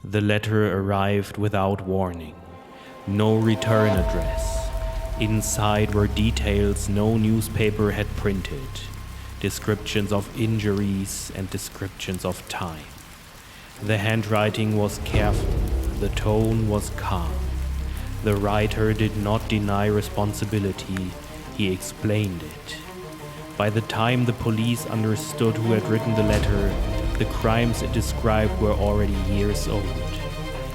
The letter arrived without warning. No return address. Inside were details no newspaper had printed. Descriptions of injuries and descriptions of time. The handwriting was careful. The tone was calm. The writer did not deny responsibility. He explained it. By the time the police understood who had written the letter, the crimes it described were already years old.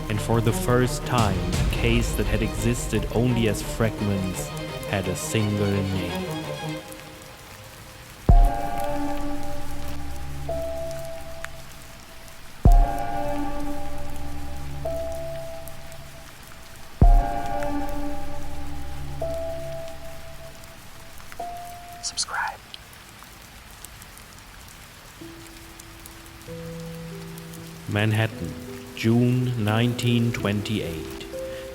And for the first time, a case that had existed only as fragments had a single name. Subscribe. Manhattan, June 1928.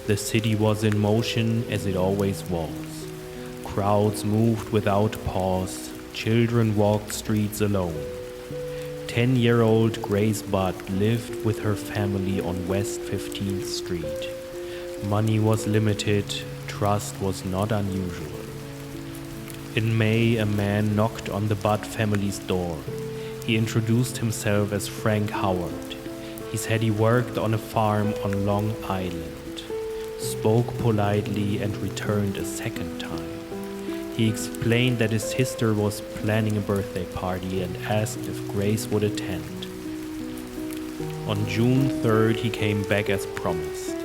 The city was in motion as it always was. Crowds moved without pause. Children walked streets alone. 10-year-old Grace Budd lived with her family on West 15th Street. Money was limited. Trust was not unusual. In May, a man knocked on the Budd family's door. He introduced himself as Frank Howard. He said he worked on a farm on Long Island, spoke politely and returned a second time. He explained that his sister was planning a birthday party and asked if Grace would attend. On June 3rd, he came back as promised.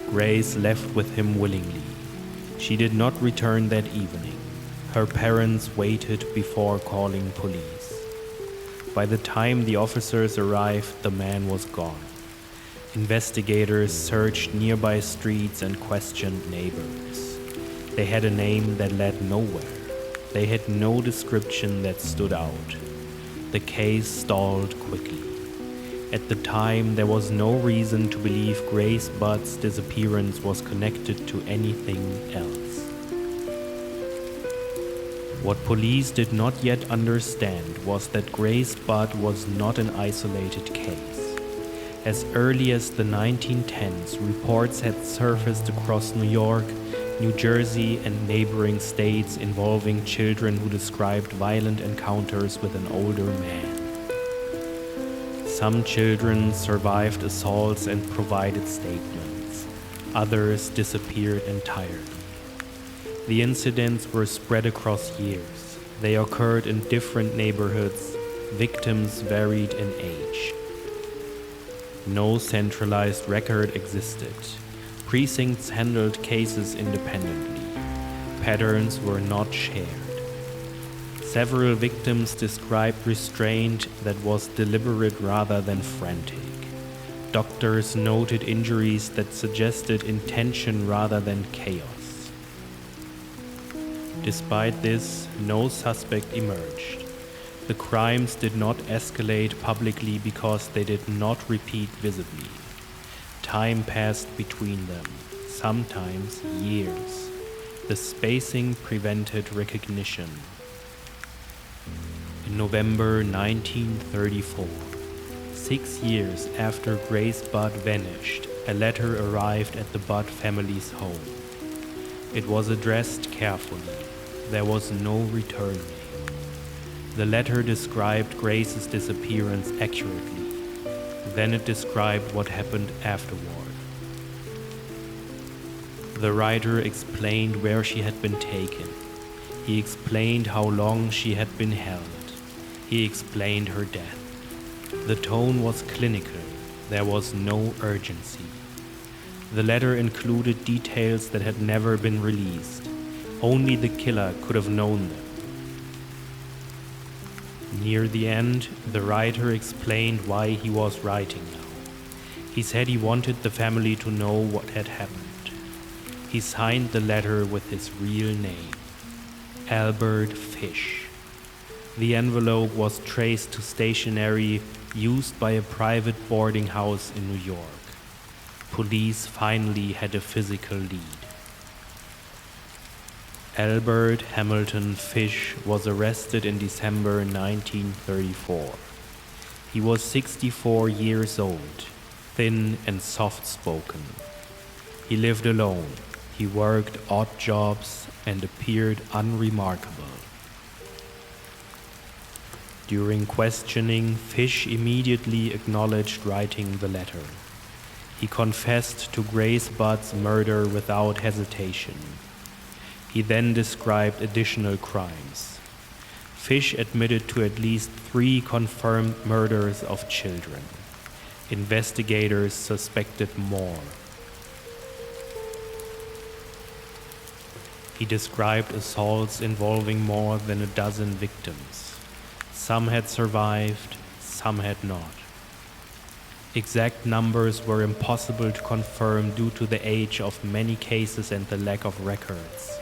Grace left with him willingly. She did not return that evening. Her parents waited before calling police. By the time the officers arrived, the man was gone. Investigators searched nearby streets and questioned neighbors. They had a name that led nowhere. They had no description that stood out. The case stalled quickly. At the time, there was no reason to believe Grace Budd's disappearance was connected to anything else. What police did not yet understand was that Grace Budd was not an isolated case. As early as the 1910s, reports had surfaced across New York, New Jersey, and neighboring states involving children who described violent encounters with an older man. Some children survived assaults and provided statements. Others disappeared entirely. The incidents were spread across years. They occurred in different neighborhoods. Victims varied in age. No centralized record existed. Precincts handled cases independently. Patterns were not shared. Several victims described restraint that was deliberate rather than frantic. Doctors noted injuries that suggested intention rather than chaos. Despite this, no suspect emerged. The crimes did not escalate publicly because they did not repeat visibly. Time passed between them, sometimes years. The spacing prevented recognition. In November 1934, 6 years after Grace Budd vanished, a letter arrived at the Budd family's home. It was addressed carefully. There was no return name. The letter described Grace's disappearance accurately. Then it described what happened afterward. The writer explained where she had been taken. He explained how long she had been held. He explained her death. The tone was clinical. There was no urgency. The letter included details that had never been released. Only the killer could have known them. Near the end, the writer explained why he was writing now. He said he wanted the family to know what had happened. He signed the letter with his real name, Albert Fish. The envelope was traced to stationery used by a private boarding house in New York. Police finally had a physical lead. Albert Hamilton Fish was arrested in December 1934. He was 64 years old. thin and soft-spoken. He lived alone. He worked odd jobs and appeared unremarkable. During questioning, Fish immediately acknowledged writing the letter. He confessed to Grace Budd's murder without hesitation. He then described additional crimes. Fish admitted to at least 3 confirmed murders of children. Investigators suspected more. He described assaults involving more than a dozen victims. Some had survived, some had not. Exact numbers were impossible to confirm due to the age of many cases and the lack of records.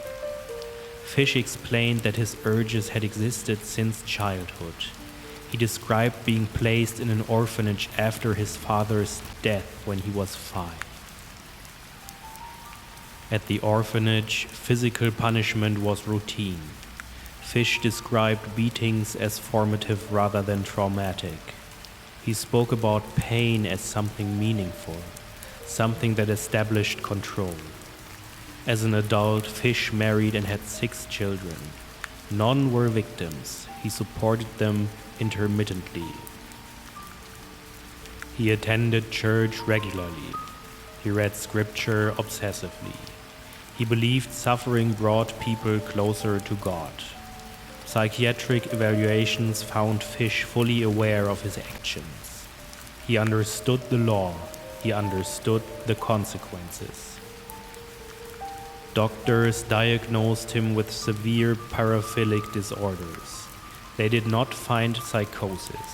Fish explained that his urges had existed since childhood. He described being placed in an orphanage after his father's death when he was 5. At the orphanage, physical punishment was routine. Fish described beatings as formative rather than traumatic. He spoke about pain as something meaningful, something that established control. As an adult, Fish married and had 6 children. None were victims. He supported them intermittently. He attended church regularly. He read scripture obsessively. He believed suffering brought people closer to God. Psychiatric evaluations found Fish fully aware of his actions. He understood the law. He understood the consequences. Doctors diagnosed him with severe paraphilic disorders. They did not find psychosis.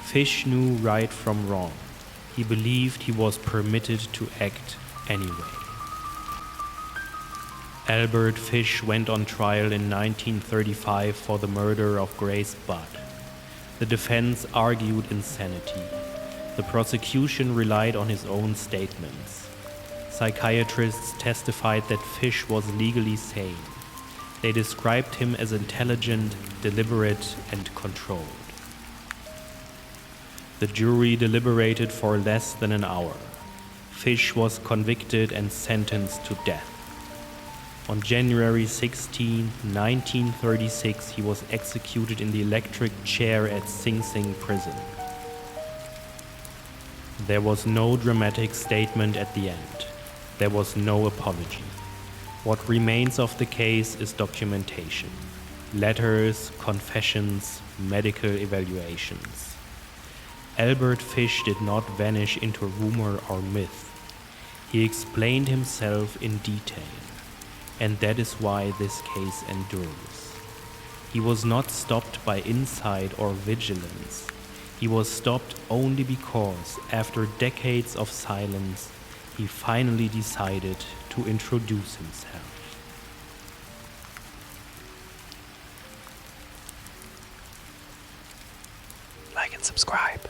Fish knew right from wrong. He believed he was permitted to act anyway. Albert Fish went on trial in 1935 for the murder of Grace Budd. The defense argued insanity. The prosecution relied on his own statements. Psychiatrists testified that Fish was legally sane. They described him as intelligent, deliberate, and controlled. The jury deliberated for less than an hour. Fish was convicted and sentenced to death. On January 16, 1936, he was executed in the electric chair at Sing Sing prison. There was no dramatic statement at the end. There was no apology. What remains of the case is documentation. Letters, confessions, medical evaluations. Albert Fish did not vanish into rumor or myth. He explained himself in detail, and that is why this case endures. He was not stopped by insight or vigilance. He was stopped only because, after decades of silence, he finally decided to introduce himself. Like and subscribe.